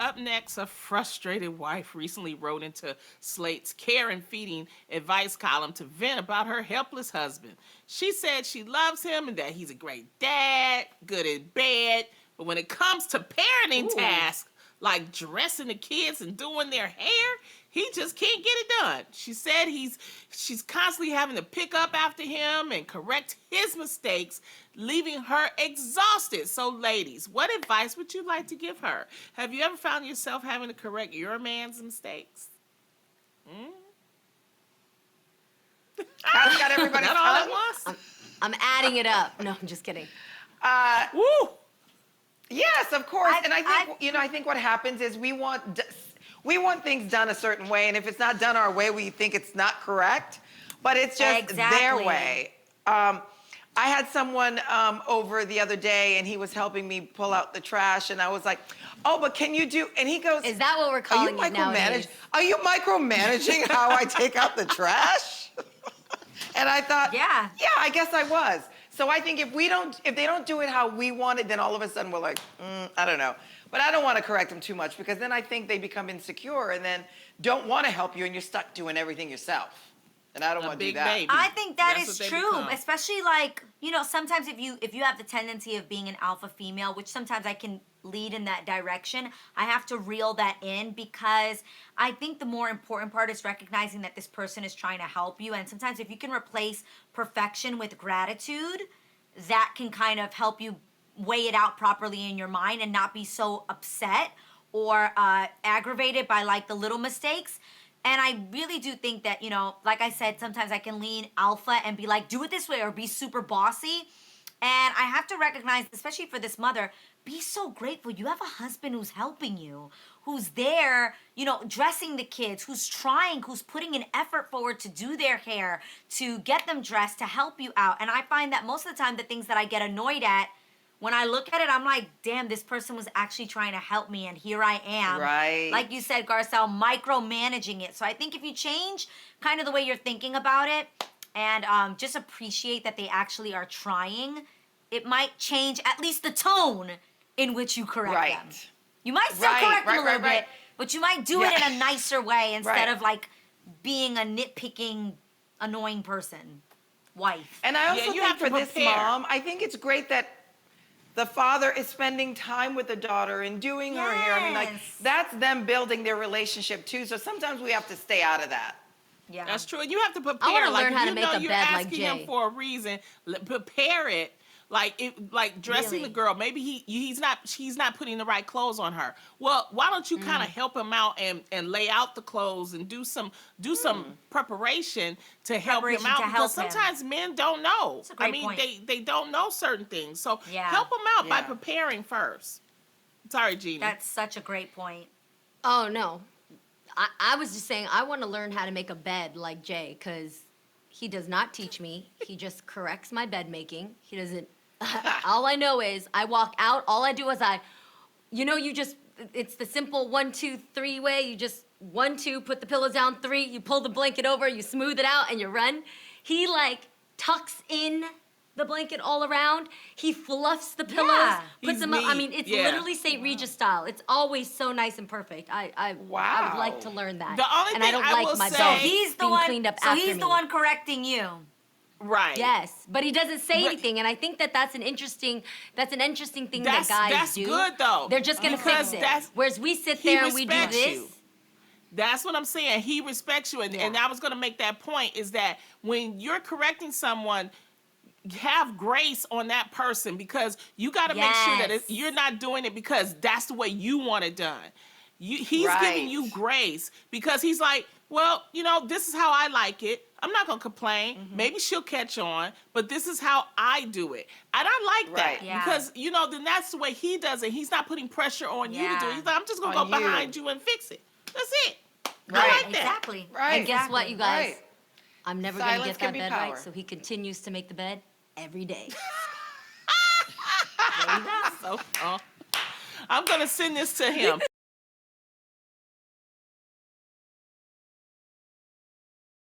up next, a frustrated wife recently wrote into Slate's care and feeding advice column to vent about her helpless husband. She said she loves him and that he's a great dad, good in bed, but when it comes to parenting tasks like dressing the kids and doing their hair, he just can't get it done. She said she's constantly having to pick up after him and correct his mistakes, leaving her exhausted. So ladies, what advice would you like to give her? Have you ever found yourself having to correct your man's mistakes? That's got everybody's Not all at tongue. once? I'm adding it up. No, I'm just kidding. Woo! Yes, of course. I think what happens is we want things done a certain way, and if it's not done our way, we think it's not correct. But it's just their way. I had someone over the other day, and he was helping me pull out the trash, and I was like, "Oh, but can you do?" And he goes, "Is that what we're calling it nowadays? Are you micromanaging how I take out the trash?" And I thought, yeah, I guess I was. So I think if they don't do it how we want it, then all of a sudden we're like, I don't know. But I don't want to correct them too much because then I think they become insecure and then don't want to help you and you're stuck doing everything yourself. And I don't want to do that. Baby. I think That's is what they true, become. especially sometimes if you have the tendency of being an alpha female, which sometimes I can lead in that direction, I have to reel that in because I think the more important part is recognizing that this person is trying to help you. And sometimes if you can replace perfection with gratitude, that can kind of help you weigh it out properly in your mind and not be so upset or aggravated by like the little mistakes. And I really do think that, like I said, sometimes I can lean alpha and be like, do it this way or be super bossy. And I have to recognize, especially for this mother, be so grateful. You have a husband who's helping you, who's there, dressing the kids, who's trying, who's putting an effort forward to do their hair, to get them dressed, to help you out. And I find that most of the time, the things that I get annoyed at, when I look at it, I'm like, damn, this person was actually trying to help me, and here I am. Right. Like you said, Garcelle, micromanaging it. So I think if you change kind of the way you're thinking about it and just appreciate that they actually are trying, it might change at least the tone in which you correct them. You might still correct them a little bit, but you might do it in a nicer way instead of like being a nitpicking, annoying person, wife. And I also think for this mom, I think it's great that the father is spending time with the daughter and doing her hair. I mean, that's them building their relationship too. So sometimes we have to stay out of that. Yeah, that's true. You have to prepare. I want to like, learn how to make a you're bed like asking Jay. him for a reason. Prepare it. Like dressing the girl. Maybe he's not putting the right clothes on her. Well, why don't you kind of help him out and lay out the clothes and do some preparation to help him out because sometimes men don't know. That's a great point. They don't know certain things. So help him out by preparing first. Sorry, Jeannie. That's such a great point. Oh no, I was just saying I want to learn how to make a bed like Jay because he does not teach me. He just corrects my bed making. He doesn't. All I know is I walk out. All I do is it's the simple 1, 2, 3 way. You just 1, 2, put the pillow down, 3, you pull the blanket over, you smooth it out, and you run. He tucks in the blanket all around. He fluffs the pillows, puts them up. I mean, it's literally St. Regis style. It's always so nice and perfect. I would like to learn that. The only and thing I don't I like will my say- bed He's the being one. cleaned up So after he's me. the one correcting you. Right. Yes, but he doesn't say anything, and I think that's an interesting thing that guys do. That's good though. They're just gonna fix it. Whereas we sit there and we do respects this. you. That's what I'm saying. He respects you, and I was gonna make that point is that when you're correcting someone, have grace on that person because you got to make sure that you're not doing it because that's the way you want it done. He's giving you grace because he's like, well, this is how I like it. I'm not going to complain. Mm-hmm. Maybe she'll catch on, but this is how I do it. And I like that because, then that's the way he does it. He's not putting pressure on you to do it. He's like, I'm just going to go behind you and fix it. That's it. I like that. Exactly. Right. And guess what, you guys? I'm never going to Silence get can that be bed power. right, so he continues to make the bed every day. So, I'm going to send this to him.